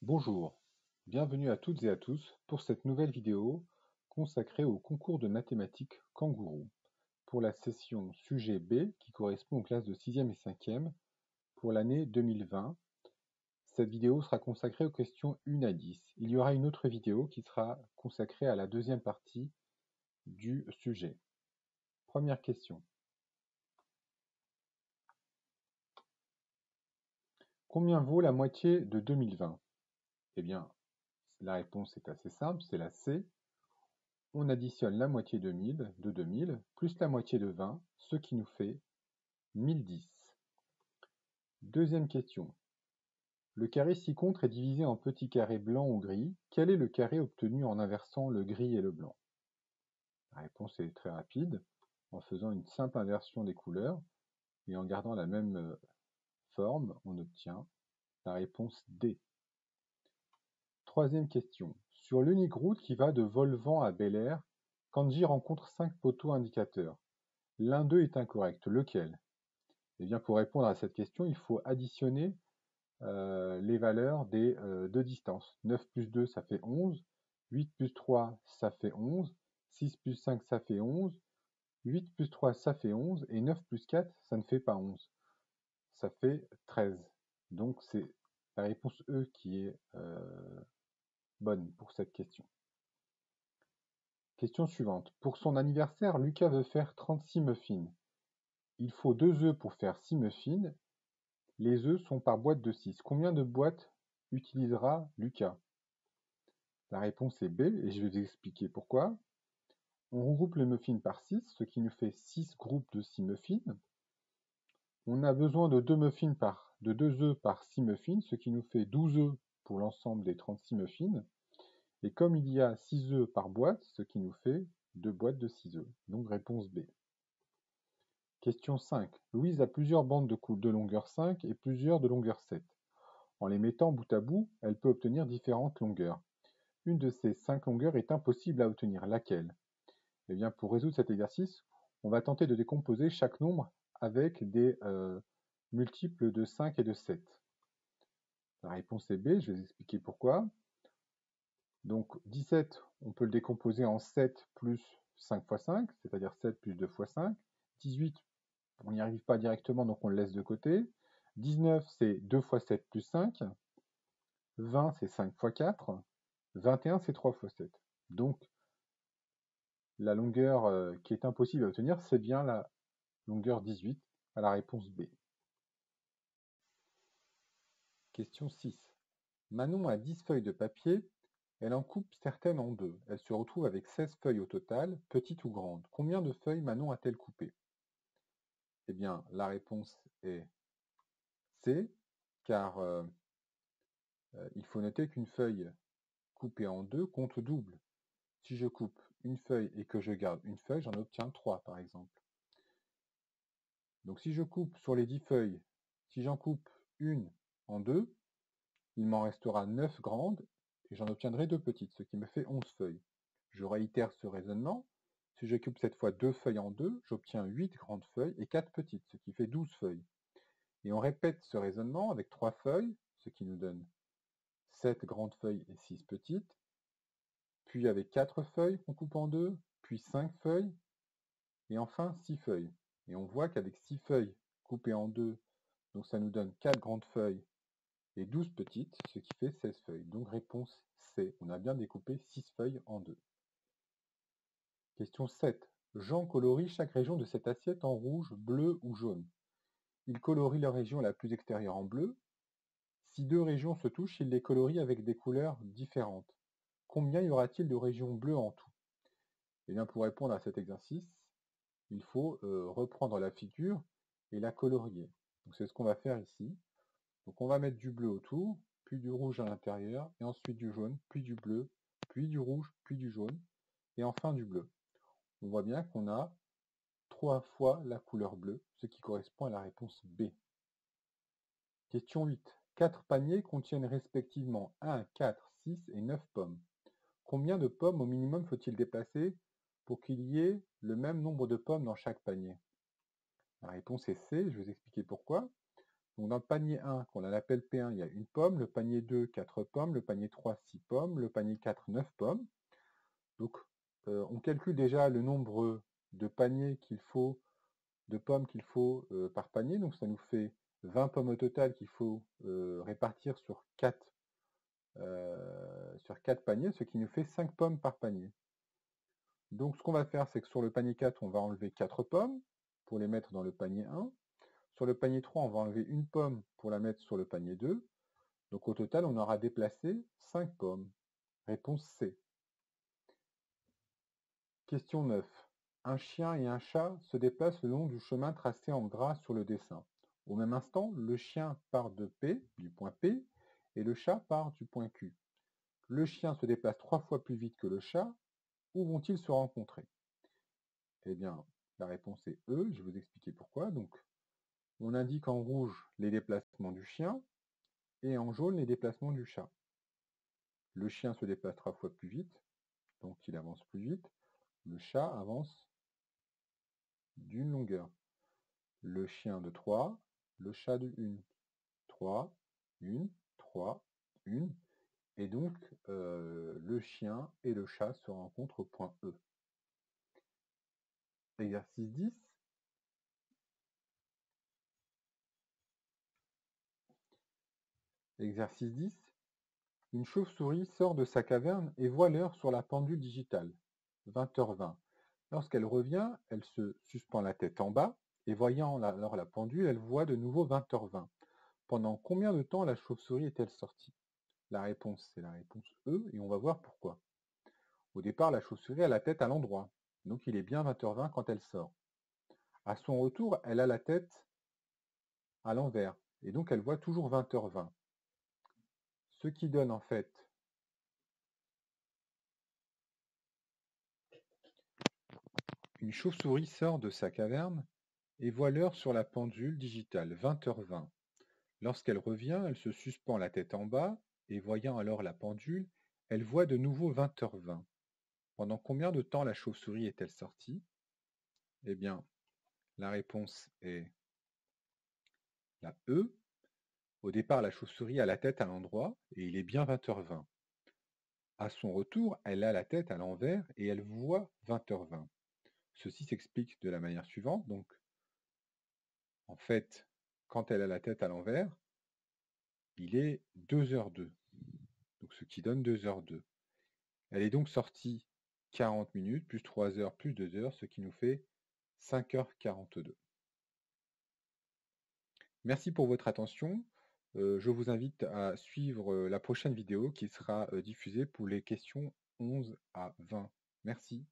Bonjour, bienvenue à toutes et à tous pour cette nouvelle vidéo consacrée au concours de mathématiques Kangourou pour la session sujet B qui correspond aux classes de 6e et 5e pour l'année 2020. Cette vidéo sera consacrée aux questions 1 à 10. Il y aura une autre vidéo qui sera consacrée à la deuxième partie du sujet. Première question. Combien vaut la moitié de 2020? Eh bien, la réponse est assez simple, c'est la C. On additionne la moitié de 2000 plus la moitié de 20, ce qui nous fait 1010. Deuxième question. Le carré ci-contre est divisé en petits carrés blancs ou gris. Quel est le carré obtenu en inversant le gris et le blanc? La réponse est très rapide. En faisant une simple inversion des couleurs et en gardant la même forme, on obtient la réponse D. Troisième question. Sur l'unique route qui va de Volvan à Bel-Air, Kanji rencontre 5 poteaux indicateurs. L'un d'eux est incorrect. Lequel? Eh bien, pour répondre à cette question, il faut additionner les valeurs des deux distances. 9 plus 2, ça fait 11. 8 plus 3, ça fait 11. 6 plus 5, ça fait 11. 8 plus 3, ça fait 11. Et 9 plus 4, ça ne fait pas 11. Ça fait 13. Donc, c'est la réponse E qui est bonne pour cette question. Question suivante. Pour son anniversaire, Lucas veut faire 36 muffins. Il faut 2 œufs pour faire 6 muffins. Les œufs sont par boîte de 6. Combien de boîtes utilisera Lucas? La réponse est B et je vais vous expliquer pourquoi. On regroupe les muffins par 6, ce qui nous fait 6 groupes de 6 muffins. On a besoin de 2 œufs par 6 muffins, ce qui nous fait 12 œufs pour l'ensemble des 36 muffins. Et comme il y a 6 œufs par boîte, ce qui nous fait 2 boîtes de 6 œufs. Donc réponse B. Question 5. Louise a plusieurs bandes de longueur 5 et plusieurs de longueur 7. En les mettant bout à bout, elle peut obtenir différentes longueurs. Une de ces 5 longueurs est impossible à obtenir. Laquelle? Eh bien, pour résoudre cet exercice, on va tenter de décomposer chaque nombre avec des multiples de 5 et de 7. La réponse est B, je vais vous expliquer pourquoi. Donc 17, on peut le décomposer en 7 plus 5 fois 5, c'est-à-dire 7 plus 2 fois 5. 18, on n'y arrive pas directement, donc on le laisse de côté. 19, c'est 2 fois 7 plus 5. 20, c'est 5 fois 4. 21, c'est 3 fois 7. Donc, la longueur qui est impossible à obtenir, c'est bien la longueur 18, à la réponse B. Question 6. Manon a 10 feuilles de papier, elle en coupe certaines en deux. Elle se retrouve avec 16 feuilles au total, petites ou grandes. Combien de feuilles Manon a-t-elle coupées? Eh bien, la réponse est C, car il faut noter qu'une feuille coupée en deux compte double. Si je coupe une feuille et que je garde une feuille, j'en obtiens 3 par exemple. Donc si je coupe sur les 10 feuilles, si j'en coupe une en deux, il m'en restera 9 grandes et j'en obtiendrai 2 petites, ce qui me fait 11 feuilles. Je réitère ce raisonnement. Si je coupe cette fois 2 feuilles en deux, j'obtiens 8 grandes feuilles et 4 petites, ce qui fait 12 feuilles. Et on répète ce raisonnement avec 3 feuilles, ce qui nous donne 7 grandes feuilles et 6 petites, puis avec 4 feuilles qu'on coupe en deux, puis 5 feuilles, et enfin 6 feuilles. Et on voit qu'avec 6 feuilles coupées en deux, donc ça nous donne 4 grandes feuilles et 12 petites, ce qui fait 16 feuilles. Donc réponse C, on a bien découpé 6 feuilles en deux. Question 7. Jean colorie chaque région de cette assiette en rouge, bleu ou jaune. Il colorie la région la plus extérieure en bleu. Si deux régions se touchent, il les colorie avec des couleurs différentes. Combien y aura-t-il de régions bleues en tout? Eh bien, pour répondre à cet exercice, il faut reprendre la figure et la colorier. Donc c'est ce qu'on va faire ici. Donc on va mettre du bleu autour, puis du rouge à l'intérieur, et ensuite du jaune, puis du bleu, puis du rouge, puis du jaune, et enfin du bleu. On voit bien qu'on a 3 fois la couleur bleue, ce qui correspond à la réponse B. Question 8. 4 paniers contiennent respectivement 1, 4, 6 et 9 pommes. Combien de pommes au minimum faut-il déplacer pour qu'il y ait le même nombre de pommes dans chaque panier? La réponse est C, je vais vous expliquer pourquoi. Donc dans le panier 1, qu'on l'appelle P1, il y a une pomme, le panier 2, 4 pommes, le panier 3, 6 pommes, le panier 4, 9 pommes. Donc on calcule déjà le nombre de paniers qu'il faut, de pommes qu'il faut par panier. Donc ça nous fait 20 pommes au total qu'il faut répartir sur 4 paniers, ce qui nous fait 5 pommes par panier. Donc ce qu'on va faire, c'est que sur le panier 4, on va enlever 4 pommes pour les mettre dans le panier 1. Sur le panier 3, on va enlever une pomme pour la mettre sur le panier 2. Donc au total, on aura déplacé 5 pommes. Réponse C. Question 9. Un chien et un chat se déplacent le long du chemin tracé en gras sur le dessin. Au même instant, le chien part de P, du point P, et le chat part du point Q. Le chien se déplace 3 fois plus vite que le chat. Où vont-ils se rencontrer? Eh bien, la réponse est E. Je vais vous expliquer pourquoi. Donc, on indique en rouge les déplacements du chien et en jaune les déplacements du chat. Le chien se déplace 3 fois plus vite, donc il avance plus vite. Le chat avance d'une longueur. Le chien de 3, le chat de 1. 3, 1, 3, 1. Et donc, le chien et le chat se rencontrent au point E. Exercice 10. Exercice 10. Une chauve-souris sort de sa caverne et voit l'heure sur la pendule digitale. 20h20. Lorsqu'elle revient, elle se suspend la tête en bas et voyant alors la pendule, elle voit de nouveau 20h20. Pendant combien de temps la chauve-souris est-elle sortie? La réponse, c'est la réponse E et on va voir pourquoi. Au départ, la chauve-souris a la tête à l'endroit, donc il est bien 20h20 quand elle sort. À son retour, elle a la tête à l'envers et donc elle voit toujours 20h20. Ce qui donne en fait une chauve-souris sort de sa caverne et voit l'heure sur la pendule digitale, 20h20. Lorsqu'elle revient, elle se suspend la tête en bas et voyant alors la pendule, elle voit de nouveau 20h20. Pendant combien de temps la chauve-souris est-elle sortie? Eh bien, la réponse est la E. Au départ, la chauve-souris a la tête à l'endroit et il est bien 20h20. À son retour, elle a la tête à l'envers et elle voit 20h20. Ceci s'explique de la manière suivante. Donc, en fait, quand elle a la tête à l'envers, il est 2h02. Donc, ce qui donne 2h02. Elle est donc sortie 40 minutes, plus 3 heures, plus 2 heures, ce qui nous fait 5h42. Merci pour votre attention. Je vous invite à suivre la prochaine vidéo qui sera diffusée pour les questions 11 à 20. Merci.